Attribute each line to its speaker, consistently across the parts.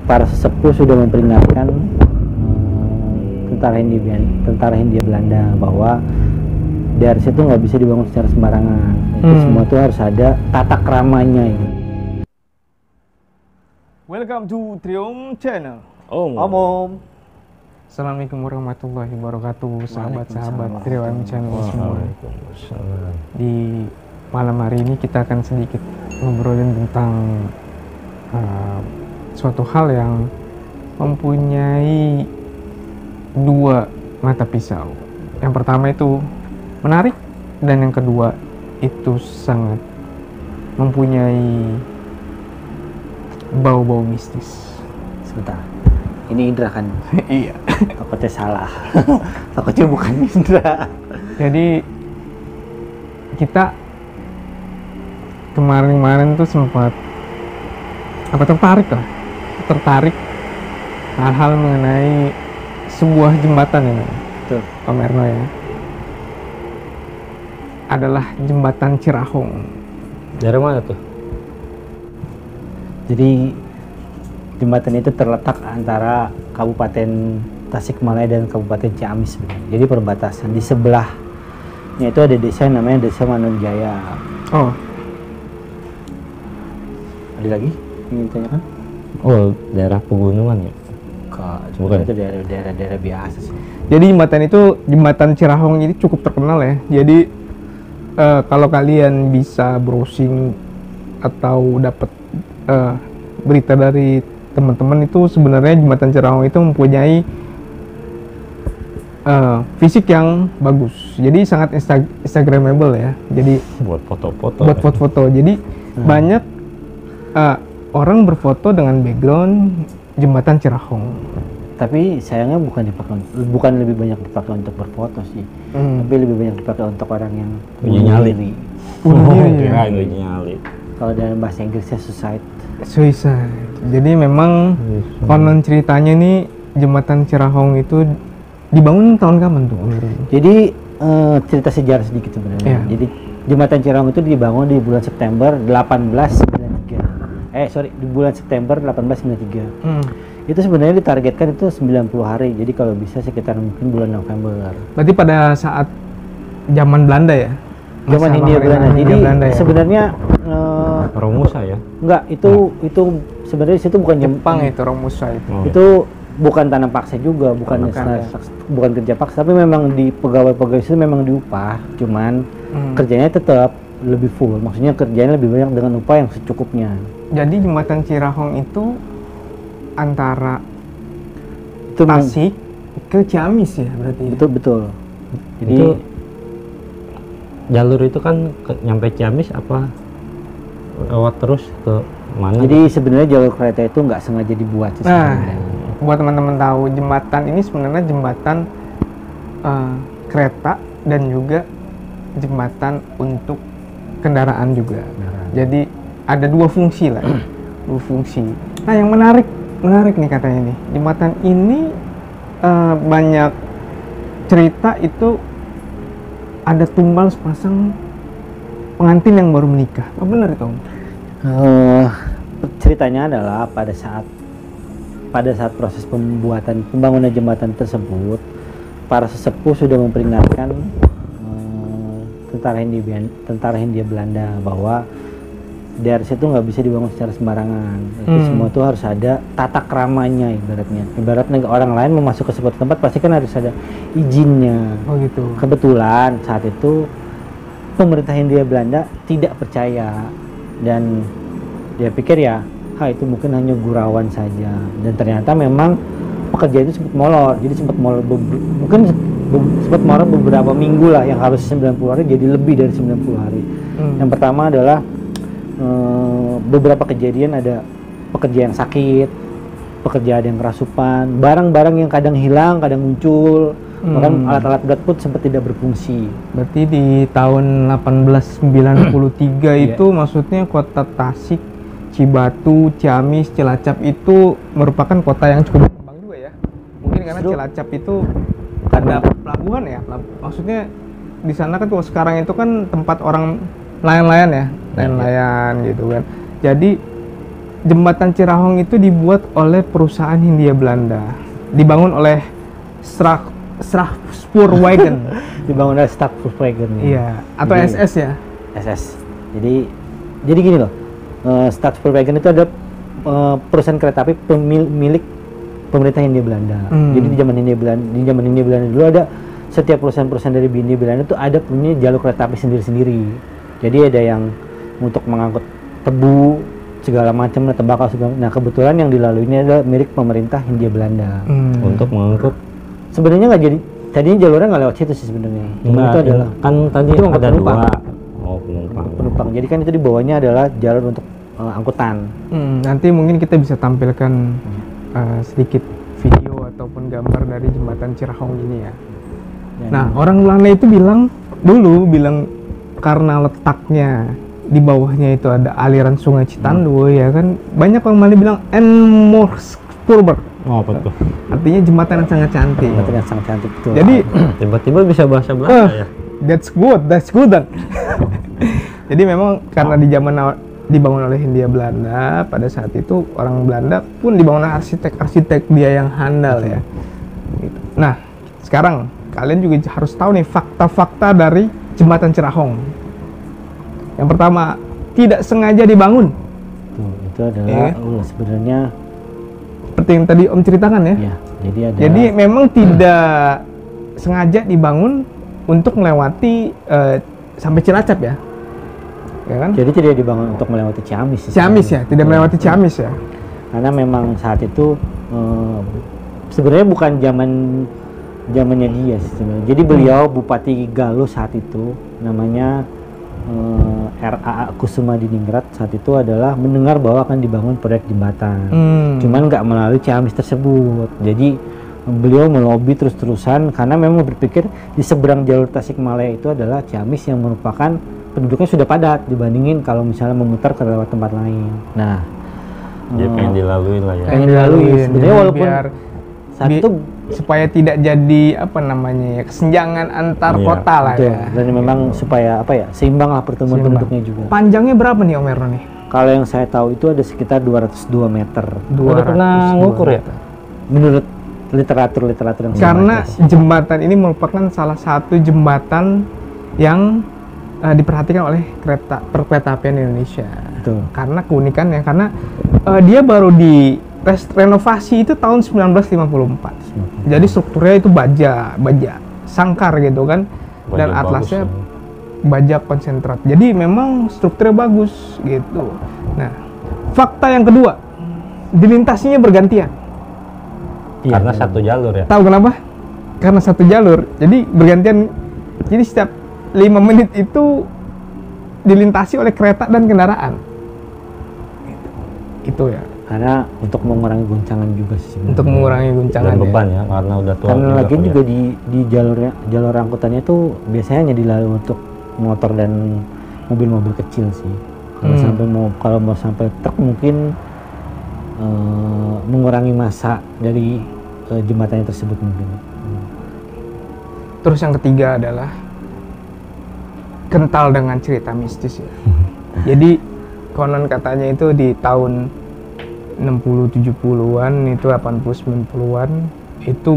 Speaker 1: para sesepuh sudah memperingatkan tentara Hindia Belanda bahwa dari situ nggak bisa dibangun secara sembarangan. Itu semua tuh harus ada tata keramanya ini.
Speaker 2: Welcome to Trium Channel.
Speaker 1: Om.
Speaker 2: Assalamualaikum warahmatullahi wabarakatuh, sahabat-sahabat Trium Channel semua. Di malam hari ini kita akan sedikit ngobrolin tentang suatu hal yang mempunyai dua mata pisau. Yang pertama itu menarik, dan yang kedua itu sangat mempunyai bau-bau mistis.
Speaker 1: Sebentar, ini Indra kan?
Speaker 2: Iya.
Speaker 1: Takutnya salah. Takutnya bukan Indra.
Speaker 2: Jadi kita kemarin tuh sempat tertarik hal-hal mengenai sebuah jembatan ini.
Speaker 1: Betul.
Speaker 2: Om Erno ya. Adalah jembatan Cirahong.
Speaker 3: Dari mana tuh?
Speaker 1: Jadi jembatan itu terletak antara Kabupaten Tasikmalaya dan Kabupaten Ciamis. Jadi perbatasan. Di sebelahnya itu ada desa yang namanya Desa Manunjaya.
Speaker 2: Oh,
Speaker 1: Ada lagi yang ditanyakan?
Speaker 3: Oh, daerah pegunungan ya?
Speaker 1: Bukan, itu daerah biasa sih.
Speaker 2: jadi jembatan itu, jembatan Cirahong ini cukup terkenal ya. Jadi kalau kalian bisa browsing atau dapat berita dari teman-teman, itu sebenarnya jembatan Cirahong itu mempunyai fisik yang bagus. Jadi sangat instagramable ya. Jadi
Speaker 3: Buat foto-foto.
Speaker 2: buat foto-foto. Jadi banyak orang berfoto dengan background jembatan Cirahong.
Speaker 1: Tapi sayangnya bukan lebih banyak dipakai untuk berfoto sih, tapi lebih banyak dipakai untuk orang yang
Speaker 3: Punya nyali.
Speaker 1: diri.
Speaker 2: Bunuh diri ya.
Speaker 3: Kirain uji nyali.
Speaker 1: Kalau dalam bahasa Inggrisnya
Speaker 2: Suicide. Jadi memang konon ceritanya nih jembatan Cirahong itu dibangun tahun kapan tuh?
Speaker 1: Jadi cerita sejarah sedikit sebenarnya.
Speaker 2: Iya.
Speaker 1: Jadi jembatan Cirahong itu dibangun di bulan September 1893. Di bulan September 1893. Itu sebenarnya ditargetkan itu 90 hari. Jadi kalau bisa sekitar mungkin bulan November.
Speaker 2: Berarti pada saat zaman Belanda ya?
Speaker 1: Zaman
Speaker 2: Masa
Speaker 1: Hindia Belanda.
Speaker 2: pemerintahan
Speaker 1: Jadi
Speaker 2: Hindia Belanda ya?
Speaker 1: sebenarnya
Speaker 3: Romusa ya?
Speaker 1: enggak, itu sebenarnya situ bukan
Speaker 2: Jepang itu, Romusa itu.
Speaker 3: Oh,
Speaker 1: itu bukan tanam paksa juga, bukan kerja paksa, tapi memang di pegawai-pegawai itu memang diupah, cuman kerjanya tetap lebih full, maksudnya kerjanya lebih banyak dengan upah yang secukupnya.
Speaker 2: Jadi jembatan Cirahong itu antara
Speaker 1: Itu
Speaker 2: Tasik ke Ciamis ya berarti ya?
Speaker 1: betul. Jadi
Speaker 3: itu jalur itu kan nyampe Ciamis apa lewat terus ke mana?
Speaker 1: jadi sebenarnya jalur kereta itu nggak sengaja dibuat sih
Speaker 2: Nah,
Speaker 1: sebenarnya.
Speaker 2: buat teman-teman tahu, jembatan ini sebenarnya jembatan kereta dan juga jembatan untuk kendaraan juga. Jadi ada dua fungsi lah, dua fungsi. Nah, yang menarik nih katanya nih, jembatan ini banyak cerita itu ada tumbal sepasang pengantin yang baru menikah. Apa benar itu, Om?
Speaker 1: Ceritanya adalah pada saat proses pembangunan jembatan tersebut, para sesepuh sudah memperingatkan tentara Hindia Belanda bahwa dari situ nggak bisa dibangun secara sembarangan. Itu semua tuh harus ada tata keramanya ibaratnya. Ibaratnya orang lain mau masuk ke sebuah tempat pasti kan harus ada izinnya.
Speaker 2: Oh gitu.
Speaker 1: Kebetulan saat itu pemerintah Hindia Belanda tidak percaya dan dia pikir ya, itu mungkin hanya gurauan saja. Dan ternyata memang pekerjaan itu sempat molor. Jadi sempat molor beberapa minggu lah, yang harus 90 hari jadi lebih dari 90 hari. Yang pertama adalah beberapa kejadian, ada pekerja yang sakit, pekerja yang kerasupan, barang-barang yang kadang hilang, kadang muncul, bahkan alat-alat berat pun sempat tidak berfungsi.
Speaker 2: Berarti di tahun 1893 itu maksudnya kota Tasik, Cibatu, Ciamis, Cilacap itu merupakan kota yang cukup berkembang juga ya. Mungkin karena Cilacap itu ada pelabuhan ya. Maksudnya di sana kan kalau sekarang itu kan tempat orang nelayan-nelayan ya, nelayan gitu kan. Jadi jembatan Cirahong itu dibuat oleh perusahaan Hindia Belanda, dibangun oleh Strafspoorwegen.
Speaker 1: Dibangun oleh Strafspoorwegen.
Speaker 2: Iya, atau
Speaker 1: Jadi,
Speaker 2: SS ya.
Speaker 1: SS. Jadi gini loh, Strafspoorwegen itu ada perusahaan kereta api milik pemerintah Hindia Belanda. Jadi di zaman Hindia Belanda dulu ada setiap perusahaan-perusahaan dari Hindia Belanda itu ada punya jalur kereta api sendiri-sendiri. Jadi ada yang untuk mengangkut tebu segala macam, tembakau segala. Nah kebetulan yang dilalui ini adalah milik pemerintah Hindia Belanda.
Speaker 3: Untuk mengangkut.
Speaker 1: Sebenarnya nggak jadi, tadinya jalurnya nggak lewat situ sih sebenarnya. Cuma itu adalah
Speaker 3: kan tadi
Speaker 1: itu
Speaker 3: ada
Speaker 1: penumpang.
Speaker 3: dua. Oh penumpang.
Speaker 1: Jadi kan itu di bawahnya adalah jalur untuk angkutan.
Speaker 2: Nanti mungkin kita bisa tampilkan sedikit video ataupun gambar dari jembatan Cirahong ini ya. Nah, orang Belanda itu bilang karena letaknya di bawahnya itu ada aliran sungai Citanduy ya kan, banyak orang Bali bilang Enmorspoorberg.
Speaker 3: Oh betul.
Speaker 2: Artinya jembatan yang sangat cantik.
Speaker 1: Jembatan yang sangat cantik itu.
Speaker 2: Jadi
Speaker 3: Tiba-tiba bisa bahasa Belanda ya.
Speaker 2: that's good. Jadi memang karena dibangun oleh Hindia Belanda pada saat itu, orang Belanda pun dibangun oleh arsitek dia yang handal ya. Gitu. Nah, sekarang kalian juga harus tahu nih fakta-fakta dari jembatan Cirahong. Yang pertama, tidak sengaja dibangun.
Speaker 1: Itu adalah sebenarnya
Speaker 2: seperti yang tadi Om ceritakan ya.
Speaker 1: ya,
Speaker 2: Jadi memang tidak sengaja dibangun untuk melewati sampai Cilacap ya. Ya kan?
Speaker 1: Jadi tidak dibangun untuk melewati Ciamis.
Speaker 2: Ciamis ya, tidak melewati Ciamis ya.
Speaker 1: Karena memang saat itu sebenarnya bukan zamannya dia sih sebenarnya. Jadi beliau Bupati Galuh saat itu namanya RAA Kusuma Diningrat saat itu adalah mendengar bahwa akan dibangun proyek jembatan. Cuman nggak melalui Ciamis tersebut. Jadi beliau melobi terus-terusan karena memang berpikir di seberang jalur Tasikmalaya itu adalah Ciamis yang merupakan penduduknya sudah padat dibandingin kalau misalnya memutar ke lewat tempat lain. Nah,
Speaker 3: Dia pengen dilalui lah ya.
Speaker 1: pengen dilalui. Sebenarnya walaupun saat itu
Speaker 2: supaya tidak jadi kesenjangan antar kota lah
Speaker 1: betul.
Speaker 2: ya.
Speaker 1: Dan memang supaya seimbang lah pertemuan penduduknya juga.
Speaker 2: Panjangnya berapa nih Om Erno nih?
Speaker 1: Kalau yang saya tahu itu ada sekitar 202 meter.
Speaker 3: Udah pernah ngukur ya?
Speaker 1: Menurut literatur yang saya
Speaker 2: Karena
Speaker 1: baca sih.
Speaker 2: jembatan ini merupakan salah satu jembatan yang diperhatikan oleh perkeretaapian Indonesia.
Speaker 1: Betul.
Speaker 2: Karena keunikannya, karena dia baru renovasi itu tahun 1954. Jadi strukturnya itu baja sangkar gitu kan, dan
Speaker 3: Baja
Speaker 2: atlasnya
Speaker 3: bagus,
Speaker 2: baja konsentrat. Jadi memang strukturnya bagus gitu. Nah, fakta yang kedua, dilintasinya bergantian.
Speaker 1: Iya,
Speaker 3: Karena satu jalur ya.
Speaker 2: Tahu kenapa? Karena satu jalur. Jadi bergantian. Jadi setiap 5 menit itu dilintasi oleh kereta dan kendaraan. Itu ya.
Speaker 1: Karena untuk mengurangi goncangan juga sih sebenarnya.
Speaker 2: Untuk mengurangi guncangan
Speaker 3: Dan beban ya, karena udah tua.
Speaker 1: Karena lagi
Speaker 3: kali
Speaker 1: juga
Speaker 3: ya.
Speaker 1: di jalur angkutannya tuh biasanya hanya dilalui untuk motor dan mobil-mobil kecil sih. Kalau mau sampai truk mungkin mengurangi massa dari jembatannya tersebut mungkin.
Speaker 2: Terus yang ketiga adalah kental dengan cerita mistis ya. Jadi konon katanya itu di tahun 60-70-an itu 80-90-an itu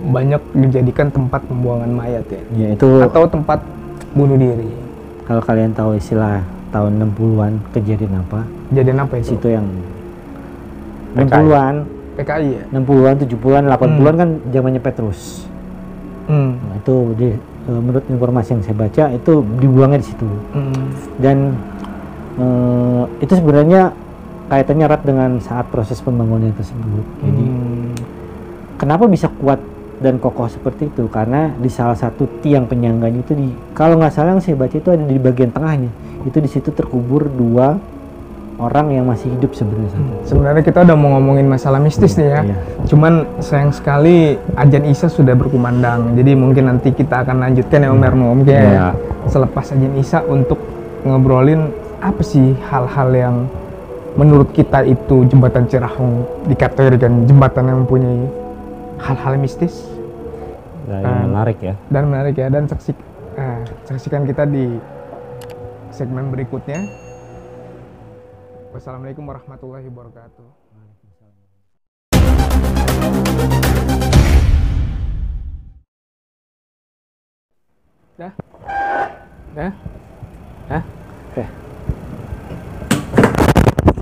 Speaker 2: banyak dijadikan tempat pembuangan mayat ya.
Speaker 1: Ya itu
Speaker 2: Atau tempat bunuh diri.
Speaker 1: kalau kalian tahu istilah tahun 60-an kejadian apa?
Speaker 2: Kejadian apa itu?
Speaker 1: Situ yang
Speaker 3: PKI.
Speaker 1: 60-an,
Speaker 2: PKI ya.
Speaker 1: 60-an, 70-an, 80-an kan zamannya Petrus. Nah, itu menurut informasi yang saya baca itu dibuangnya di situ. Dan itu sebenarnya kaitannya erat dengan saat proses pembangunan tersebut. Jadi kenapa bisa kuat dan kokoh seperti itu? Karena di salah satu tiang penyangganya itu kalau nggak salah yang saya baca itu ada di bagian tengahnya. Itu di situ terkubur 2 orang yang masih hidup sebenarnya.
Speaker 2: Sebenarnya kita udah mau ngomongin masalah mistis nih ya.
Speaker 1: Iya.
Speaker 2: Cuman sayang sekali azan Isya sudah berkumandang. Jadi mungkin nanti kita akan lanjutkan ya Om Erno. Mungkin
Speaker 3: Iya.
Speaker 2: selepas azan Isya untuk ngobrolin apa sih hal-hal yang menurut kita itu jembatan Cirahong dikategorikan jembatan yang mempunyai hal-hal mistis
Speaker 3: Dan yang menarik ya.
Speaker 2: dan menarik ya. Dan saksikan kita di segmen berikutnya. Wassalamualaikum warahmatullahi wabarakatuh. Dah.
Speaker 1: Oke.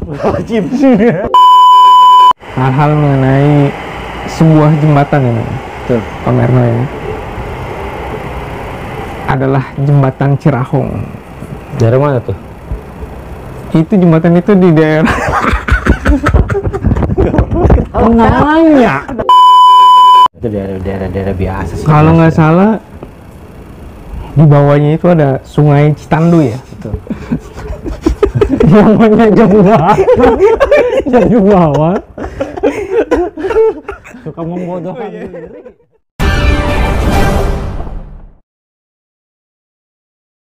Speaker 1: Wajib.
Speaker 2: Hal-hal mengenai sebuah jembatan ini,
Speaker 1: Betul.
Speaker 2: Pamerno ini, adalah jembatan Cirahong.
Speaker 3: Dari mana tuh?
Speaker 2: Itu jembatan itu di daerah
Speaker 1: Nanya. Itu daerah biasa sih.
Speaker 2: kalau nggak salah di bawahnya itu ada Sungai Citandu ya.
Speaker 1: Betul.
Speaker 3: Namanya jauh banget. Jauh banget. Suka membodohkan diri.